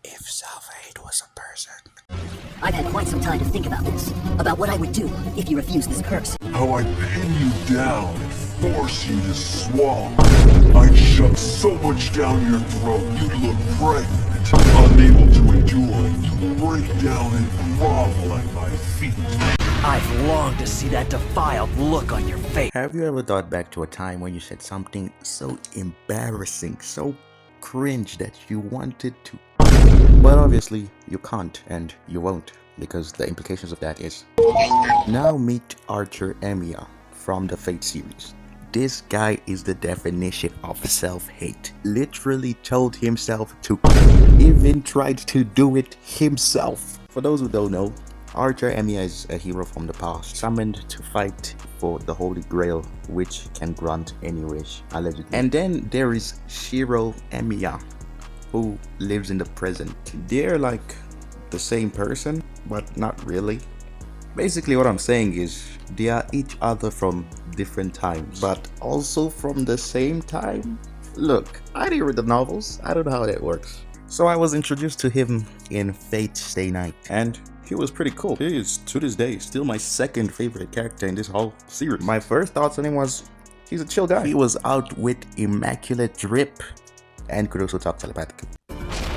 If self-hate was a person. I've had quite some time to think about this, about what I would do if you refused this curse. How I'd pin you down and force you to swallow. I'd shove so much down your throat you'd look pregnant, unable to endure it. You'd break down and grovel at my feet. I've longed to see that defiled look on your face. Have you ever thought back to a time when you said something so embarrassing, so cringe that you wanted to? But obviously you can't and you won't, because the implications of that is. Now meet Archer EMIYA from the Fate series. This guy is the definition of self-hate. Literally told himself to, even tried to do it himself. For those who don't know, Archer EMIYA is a hero from the past, summoned to fight for the Holy Grail, which can grant any wish, allegedly. And then there is Shirou EMIYA, who lives in the present. They're like the same person, but not really. Basically what I'm saying is they are each other from different times, but also from the same time. Look, I didn't read the novels, I don't know how that works. So I was introduced to him in Fate Stay Night, and he was pretty cool. He is, to this day, still my second favorite character in this whole series. My first thoughts on him was, he's a chill guy. He was out with immaculate drip and could also talk telepathically.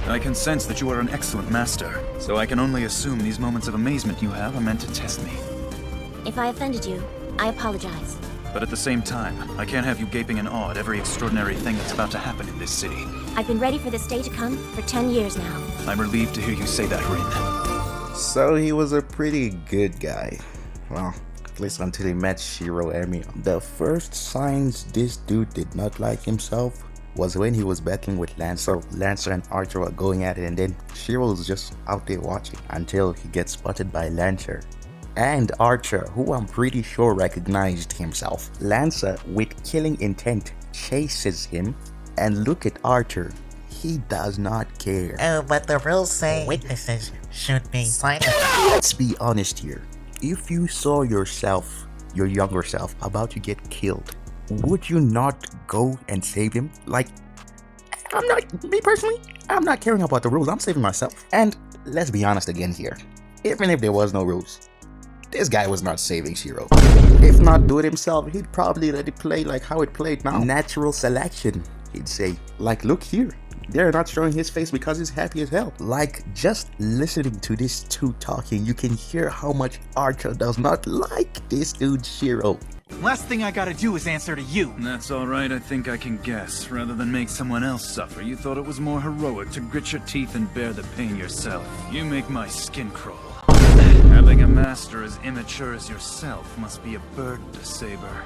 I can sense that you are an excellent master, so I can only assume these moments of amazement you have are meant to test me. If I offended you, I apologize. But at the same time, I can't have you gaping in awe at every extraordinary thing that's about to happen in this city. I've been ready for this day to come for 10 years now. I'm relieved to hear you say that, Rin. So he was a pretty good guy. Well, at least until he met Shirou EMIYA. The first signs this dude did not like himself was when he was battling with Lancer. Lancer and Archer were going at it, and then Shirou was just out there watching until he gets spotted by Lancer and Archer, who I'm pretty sure recognized himself. Lancer, with killing intent, chases him, and look at Archer. He does not care. Oh, but the rules say witnesses should be silent. Let's be honest here. If you saw yourself, your younger self, about to get killed, would you not go and save him? Like, me personally, I'm not caring about the rules, I'm saving myself. And let's be honest again here. Even if there was no rules, this guy was not saving Shirou. If not do it himself, he'd probably let it play like how it played now. Natural selection, he'd say. Like, look here. They're not showing his face because he's happy as hell. Like, just listening to these two talking, you can hear how much Archer does not like this dude Shirou. Last thing I gotta do is answer to you. That's alright, I think I can guess. Rather than make someone else suffer, you thought it was more heroic to grit your teeth and bear the pain yourself. You make my skin crawl. Having a master as immature as yourself must be a burden to Saber.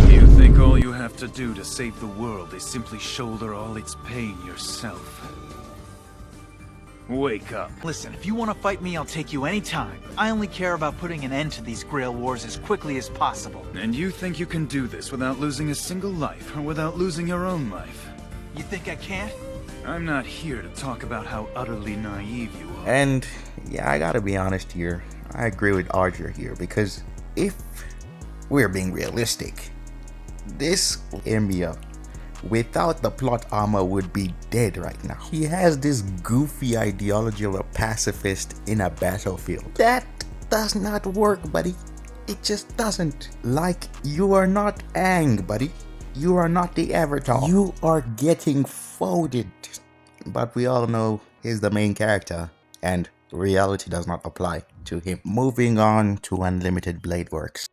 You think all you have to do to save the world is simply shoulder all its pain yourself. Wake up. Listen, if you want to fight me, I'll take you anytime. I only care about putting an end to these Grail Wars as quickly as possible. And you think you can do this without losing a single life, or without losing your own life? You think I can't? I'm not here to talk about how utterly naive you are. And yeah, I gotta be honest here. I agree with Archer here, because if we're being realistic, this EMIYA without the plot armor would be dead right now. He has this goofy ideology of a pacifist in a battlefield. That does not work, buddy. It just doesn't. Like, you are not Aang, buddy. You are not the Avatar. You are getting folded. But we all know he's the main character, and reality does not apply to him. Moving on to Unlimited Blade Works.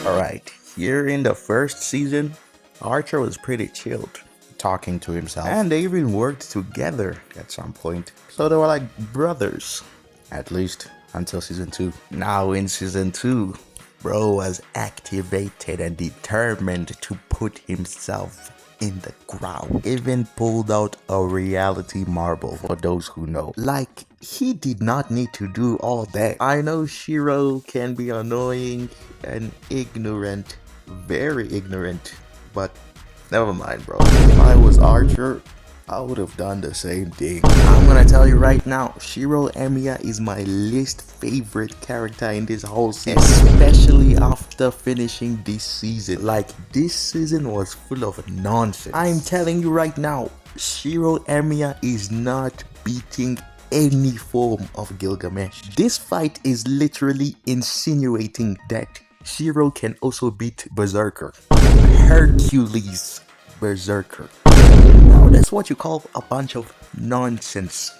Alright, here in the first season, Archer was pretty chilled, talking to himself, and they even worked together at some point. So they were like brothers, at least until season 2. Now in season 2, bro was activated and determined to put himself in the ground. Even pulled out a reality marble, for those who know. Like, he did not need to do all that. I know Shirou can be annoying and ignorant, very ignorant, but never mind, bro. If I was Archer, I would have done the same thing. I'm gonna tell you right now, Shirou EMIYA is my least favorite character in this whole season, especially after finishing this season. Like, this season was full of nonsense. I'm telling you right now, Shirou EMIYA is not beating any form of Gilgamesh. This fight is literally insinuating that Shirou can also beat Berserker. Hercules Berserker. Now that's what you call a bunch of nonsense.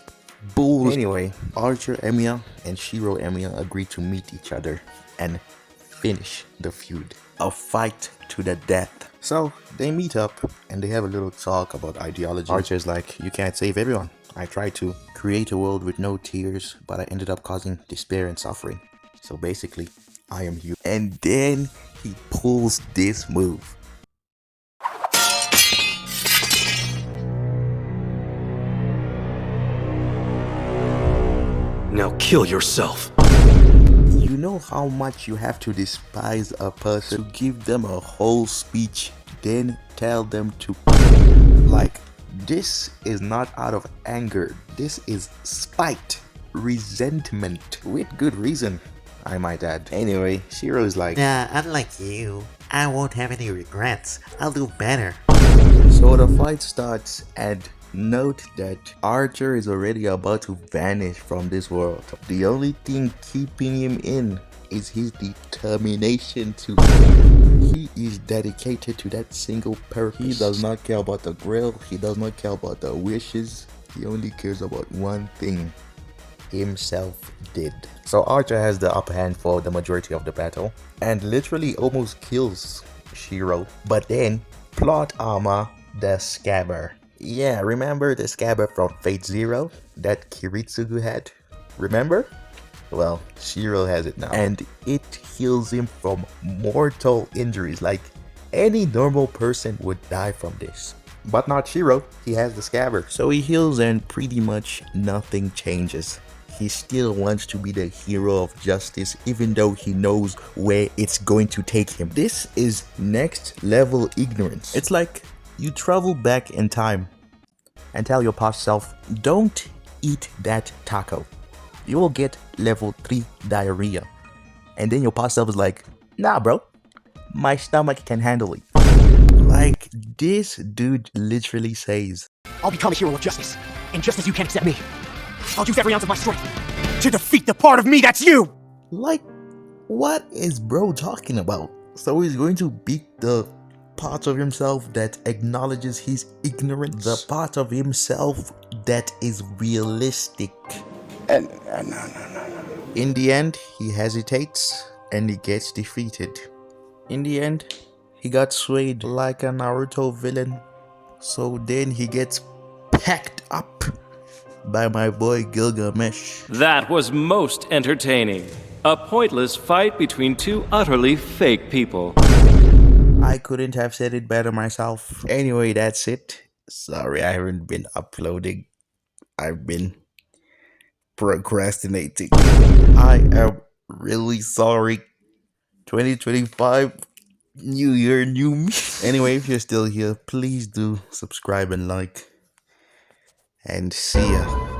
Bull. Anyway, Archer EMIYA and Shirou EMIYA agreed to meet each other and finish the feud. A fight to the death. So they meet up and they have a little talk about ideology. Archer's like, you can't save everyone. I tried to create a world with no tears, but I ended up causing despair and suffering. So basically, I am you. And then he pulls this move. Now kill yourself. You know how much you have to despise a person to give them a whole speech, then tell them to... Like, this is not out of anger. This is spite, resentment, with good reason, I might add. Anyway, Shirou's like... Unlike you, I won't have any regrets. I'll do better. So the fight starts, and note that Archer is already about to vanish from this world. The only thing keeping him in is his determination to... He is dedicated to that single purpose. He does not care about the grill, he does not care about the wishes, he only cares about one thing: himself dead. So Archer has the upper hand for the majority of the battle and literally almost kills Shirou. But then, plot armor the Scabber. Yeah, remember the Scabber from Fate Zero that Kiritsugu had? Remember? Well, Shirou has it now, and it heals him from mortal injuries. Like, any normal person would die from this, but not Shirou. He has the Scabber, so he heals and pretty much nothing changes. He still wants to be the hero of justice, even though he knows where it's going to take him. This is next level ignorance. It's like you travel back in time and tell your past self, don't eat that taco. You will get level 3 diarrhea. And then your past self is like, nah bro, my stomach can handle it. Like, this dude literally says, I'll become a hero of justice, and just as you can't accept me, I'll use every ounce of my strength to defeat the part of me that's you! like, what is bro talking about? So he's going to beat the part of himself that acknowledges his ignorance, the part of himself that is realistic. No. In the end, he hesitates and he gets defeated. In the end, he got swayed like a Naruto villain. So then he gets packed up by my boy Gilgamesh. That was most entertaining. A pointless fight between two utterly fake people. I couldn't have said it better myself. Anyway, that's it. Sorry, I haven't been uploading. I've been procrastinating. I am really sorry. 2025, new year, new me. Anyway, if you're still here, please do subscribe and like. And see ya.